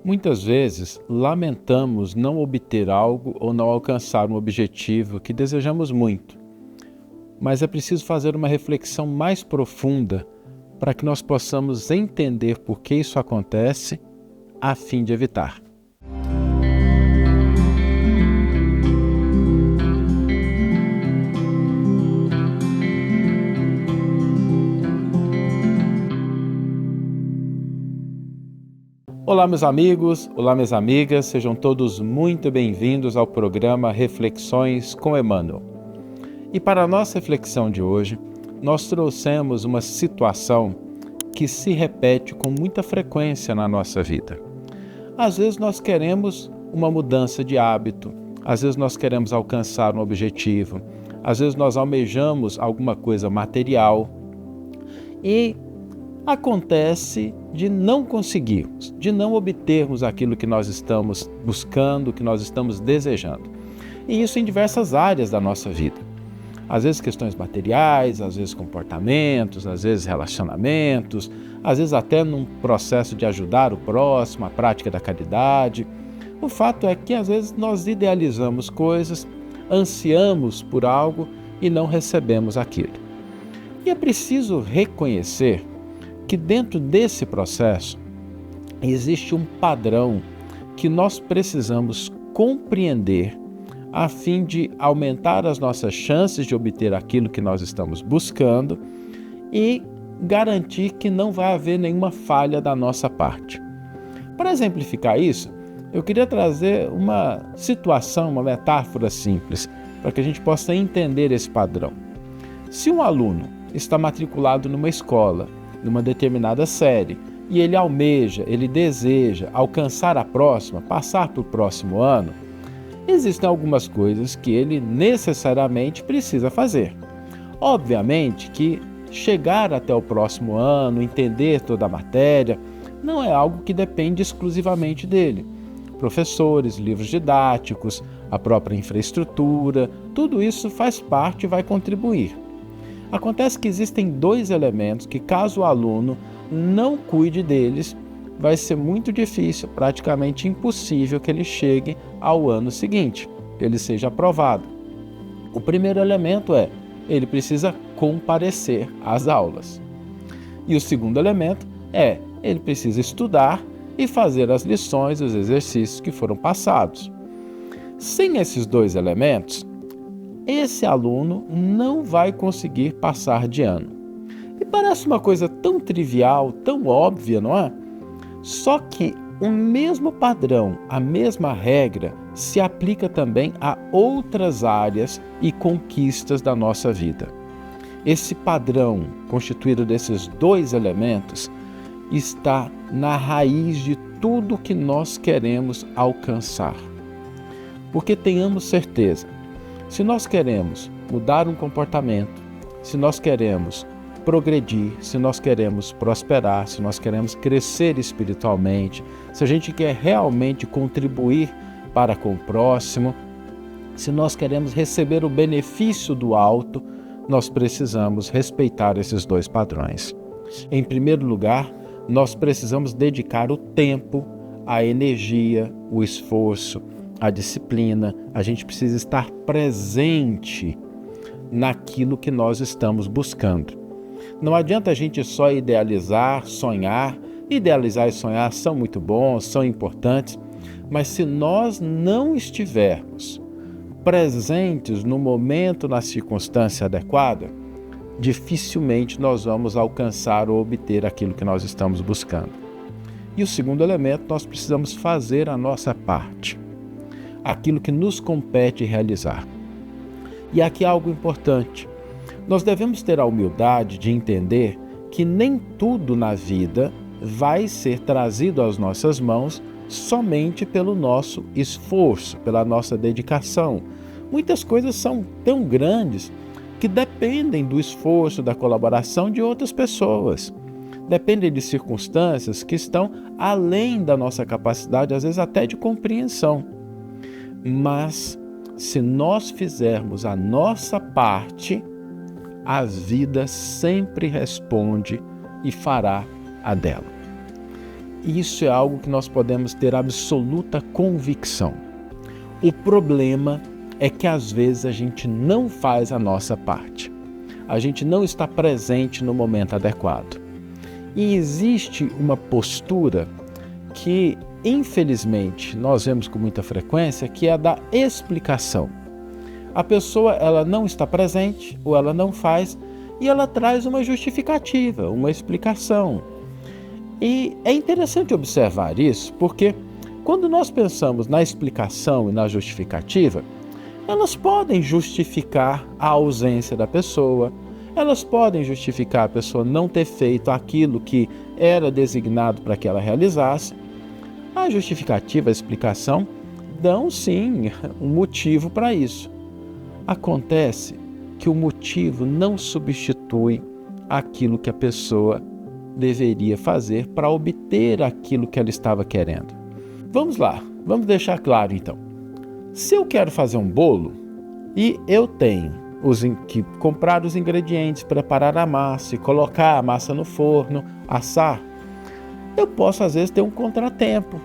Muitas vezes, lamentamos não obter algo ou não alcançar um objetivo que desejamos muito, mas é preciso fazer uma reflexão mais profunda para que nós possamos entender por que isso acontece, a fim de evitar. Olá, meus amigos, olá, minhas amigas, sejam todos muito bem-vindos ao programa Reflexões com Emmanuel. E para a nossa reflexão de hoje, nós trouxemos uma situação que se repete com muita frequência na nossa vida. Às vezes nós queremos uma mudança de hábito, às vezes nós queremos alcançar um objetivo, às vezes nós almejamos alguma coisa material e acontece de não conseguirmos, de não obtermos aquilo que nós estamos buscando, que nós estamos desejando. E isso em diversas áreas da nossa vida. Às vezes questões materiais, às vezes comportamentos, às vezes relacionamentos, às vezes até num processo de ajudar o próximo, a prática da caridade. O fato é que às vezes nós idealizamos coisas, ansiamos por algo e não recebemos aquilo. E é preciso reconhecer que dentro desse processo existe um padrão que nós precisamos compreender a fim de aumentar as nossas chances de obter aquilo que nós estamos buscando e garantir que não vai haver nenhuma falha da nossa parte. Para exemplificar isso, eu queria trazer uma situação, uma metáfora simples, para que a gente possa entender esse padrão. Se um aluno está matriculado numa escola, numa determinada série, e ele almeja, ele deseja alcançar a próxima, passar para o próximo ano, existem algumas coisas que ele necessariamente precisa fazer. Obviamente que chegar até o próximo ano, entender toda a matéria, não é algo que depende exclusivamente dele. Professores, livros didáticos, a própria infraestrutura, tudo isso faz parte e vai contribuir. Acontece que existem dois elementos que, caso o aluno não cuide deles, vai ser muito difícil, praticamente impossível que ele chegue ao ano seguinte, que ele seja aprovado. O primeiro elemento é, ele precisa comparecer às aulas. E o segundo elemento é, ele precisa estudar e fazer as lições, os exercícios que foram passados. Sem esses dois elementos, esse aluno não vai conseguir passar de ano. E parece uma coisa tão trivial, tão óbvia, não é? Só que o mesmo padrão, a mesma regra, se aplica também a outras áreas e conquistas da nossa vida. Esse padrão, constituído desses dois elementos, está na raiz de tudo que nós queremos alcançar. Porque tenhamos certeza, se nós queremos mudar um comportamento, se nós queremos progredir, se nós queremos prosperar, se nós queremos crescer espiritualmente, se a gente quer realmente contribuir para com o próximo, se nós queremos receber o benefício do alto, nós precisamos respeitar esses dois padrões. Em primeiro lugar, nós precisamos dedicar o tempo, a energia, o esforço, a disciplina, a gente precisa estar presente naquilo que nós estamos buscando. Não adianta a gente só idealizar, sonhar. Idealizar e sonhar são muito bons, são importantes, mas se nós não estivermos presentes no momento, na circunstância adequada, dificilmente nós vamos alcançar ou obter aquilo que nós estamos buscando. E o segundo elemento, nós precisamos fazer a nossa parte, aquilo que nos compete realizar. E aqui há algo importante. Nós devemos ter a humildade de entender que nem tudo na vida vai ser trazido às nossas mãos somente pelo nosso esforço, pela nossa dedicação. Muitas coisas são tão grandes que dependem do esforço, da colaboração de outras pessoas. Dependem de circunstâncias que estão além da nossa capacidade, às vezes até de compreensão. Mas, se nós fizermos a nossa parte, a vida sempre responde e fará a dela. isso é algo que nós podemos ter absoluta convicção. O problema é que às vezes a gente não faz a nossa parte. A gente não está presente no momento adequado. E existe uma postura que, infelizmente, nós vemos com muita frequência, que é a da explicação. A pessoa ela não está presente ou ela não faz e ela traz uma justificativa, uma explicação. E é interessante observar isso porque quando nós pensamos na explicação e na justificativa, elas podem justificar a ausência da pessoa, elas podem justificar a pessoa não ter feito aquilo que era designado para que ela realizasse. A justificativa, a explicação, dão sim um motivo para isso. Acontece que o motivo não substitui aquilo que a pessoa deveria fazer para obter aquilo que ela estava querendo. Vamos lá, vamos deixar claro então. Se eu quero fazer um bolo e eu tenho que comprar os ingredientes, preparar a massa e colocar a massa no forno, assar, eu posso às vezes ter um contratempo.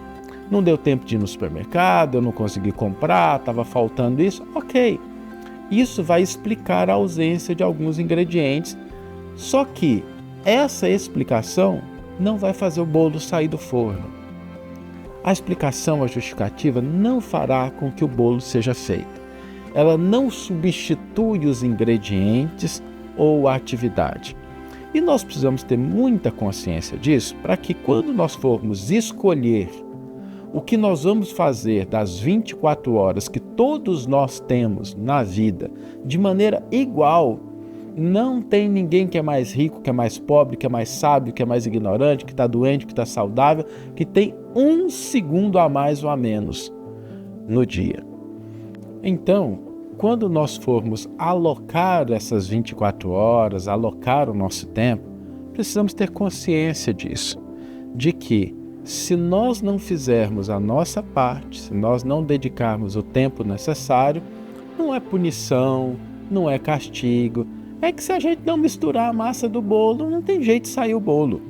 Não deu tempo de ir no supermercado, eu não consegui comprar, estava faltando isso, ok. Isso vai explicar a ausência de alguns ingredientes, só que essa explicação não vai fazer o bolo sair do forno. A explicação, a justificativa, não fará com que o bolo seja feito. Ela não substitui os ingredientes ou a atividade. E nós precisamos ter muita consciência disso para que quando nós formos escolher o que nós vamos fazer das 24 horas que todos nós temos na vida de maneira igual, não tem ninguém que é mais rico, que é mais pobre, que é mais sábio, que é mais ignorante, que está doente, que está saudável, que tem 1 segundo a mais ou a menos no dia. Então, quando nós formos alocar essas 24 horas, alocar o nosso tempo, precisamos ter consciência disso, de que se nós não fizermos a nossa parte, se nós não dedicarmos o tempo necessário, não é punição, não é castigo, é que se a gente não misturar a massa do bolo, não tem jeito de sair o bolo.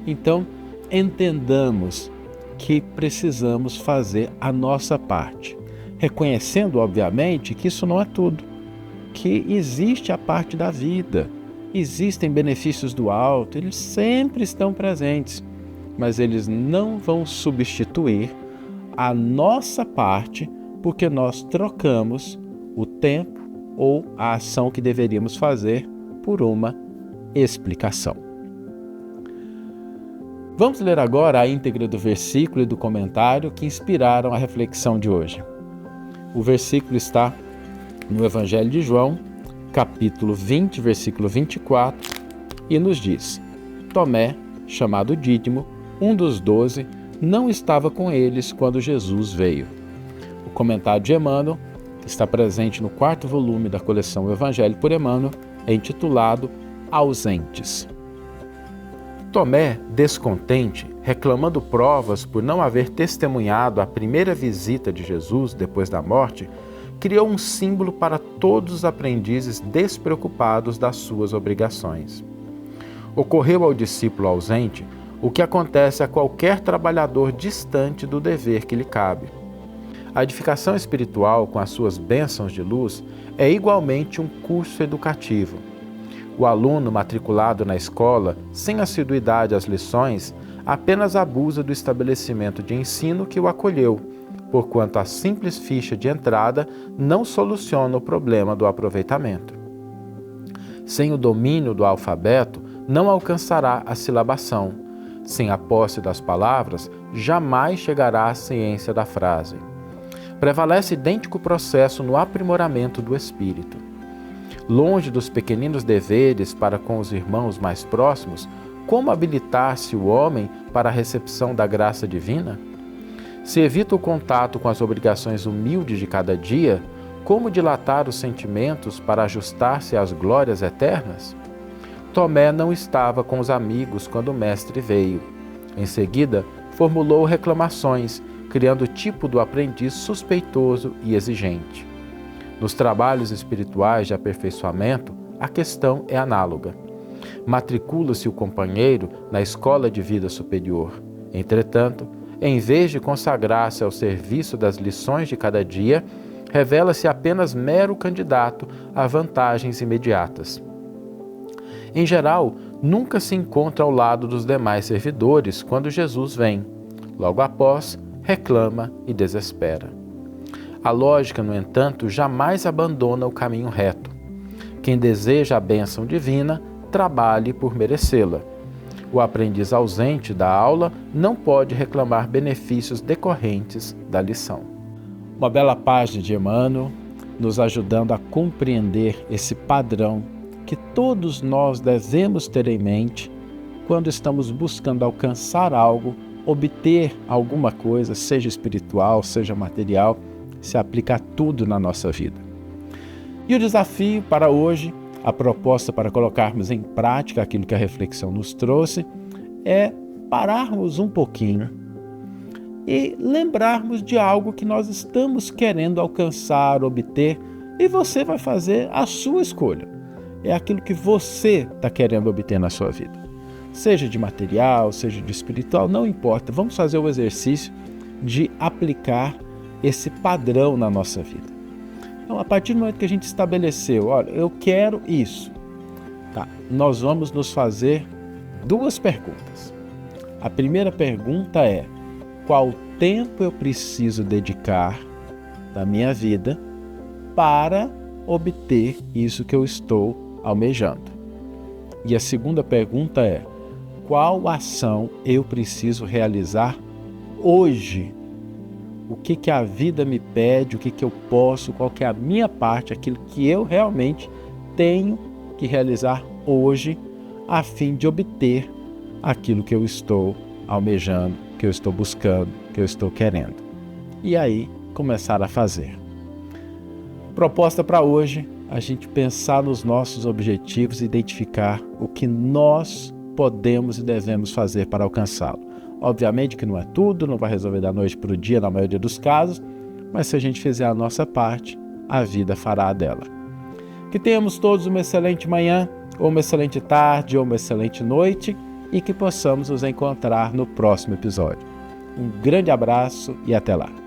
Então, entendamos que precisamos fazer a nossa parte, reconhecendo, obviamente, que isso não é tudo, que existe a parte da vida, existem benefícios do alto, eles sempre estão presentes, mas eles não vão substituir a nossa parte porque nós trocamos o tempo ou a ação que deveríamos fazer por uma explicação. Vamos ler agora a íntegra do versículo e do comentário que inspiraram a reflexão de hoje. O versículo está no Evangelho de João, capítulo 20, versículo 24, e nos diz: Tomé, chamado Dídimo, um dos 12, não estava com eles quando Jesus veio. O comentário de Emmanuel está presente no 4º volume da coleção Evangelho por Emmanuel, é intitulado Ausentes. Tomé, descontente, reclamando provas por não haver testemunhado a primeira visita de Jesus depois da morte, criou um símbolo para todos os aprendizes despreocupados das suas obrigações. Ocorreu ao discípulo ausente o que acontece a qualquer trabalhador distante do dever que lhe cabe. A edificação espiritual, com as suas bênçãos de luz, é igualmente um curso educativo. O aluno matriculado na escola, sem assiduidade às lições, apenas abusa do estabelecimento de ensino que o acolheu, porquanto a simples ficha de entrada não soluciona o problema do aproveitamento. Sem o domínio do alfabeto, não alcançará a silabação. Sem a posse das palavras, jamais chegará à ciência da frase. Prevalece idêntico processo no aprimoramento do espírito. Longe dos pequeninos deveres para com os irmãos mais próximos, como habilitar-se o homem para a recepção da graça divina? Se evita o contato com as obrigações humildes de cada dia, como dilatar os sentimentos para ajustar-se às glórias eternas? Tomé não estava com os amigos quando o mestre veio. Em seguida, formulou reclamações, criando o tipo do aprendiz suspeitoso e exigente. Nos trabalhos espirituais de aperfeiçoamento, a questão é análoga. Matricula-se o companheiro na escola de vida superior. Entretanto, em vez de consagrar-se ao serviço das lições de cada dia, revela-se apenas mero candidato a vantagens imediatas. Em geral, nunca se encontra ao lado dos demais servidores quando Jesus vem. Logo após, reclama e desespera. A lógica, no entanto, jamais abandona o caminho reto. Quem deseja a bênção divina, trabalhe por merecê-la. O aprendiz ausente da aula não pode reclamar benefícios decorrentes da lição. Uma bela página de Emmanuel, nos ajudando a compreender esse padrão que todos nós devemos ter em mente quando estamos buscando alcançar algo, obter alguma coisa, seja espiritual, seja material, se aplica a tudo na nossa vida. E o desafio para hoje, a proposta para colocarmos em prática aquilo que a reflexão nos trouxe, é pararmos um pouquinho e lembrarmos de algo que nós estamos querendo alcançar, obter, e você vai fazer a sua escolha. É aquilo que você está querendo obter na sua vida. Seja de material, seja de espiritual, não importa. Vamos fazer o exercício de aplicar esse padrão na nossa vida. Então, a partir do momento que a gente estabeleceu, olha, eu quero isso, tá? Nós vamos nos fazer duas perguntas. A primeira pergunta é: qual tempo eu preciso dedicar da minha vida para obter isso que eu estou almejando? E a segunda pergunta é: qual ação eu preciso realizar hoje? O que a vida me pede, o que eu posso, qual que é a minha parte, aquilo que eu realmente tenho que realizar hoje a fim de obter aquilo que eu estou almejando, que eu estou buscando, que eu estou querendo. E aí, começar a fazer. Proposta para hoje, a gente pensar nos nossos objetivos e identificar o que nós podemos e devemos fazer para alcançá-lo. Obviamente que não é tudo, não vai resolver da noite para o dia na maioria dos casos, mas se a gente fizer a nossa parte, a vida fará a dela. Que tenhamos todos uma excelente manhã, ou uma excelente tarde, ou uma excelente noite, e que possamos nos encontrar no próximo episódio. Um grande abraço e até lá!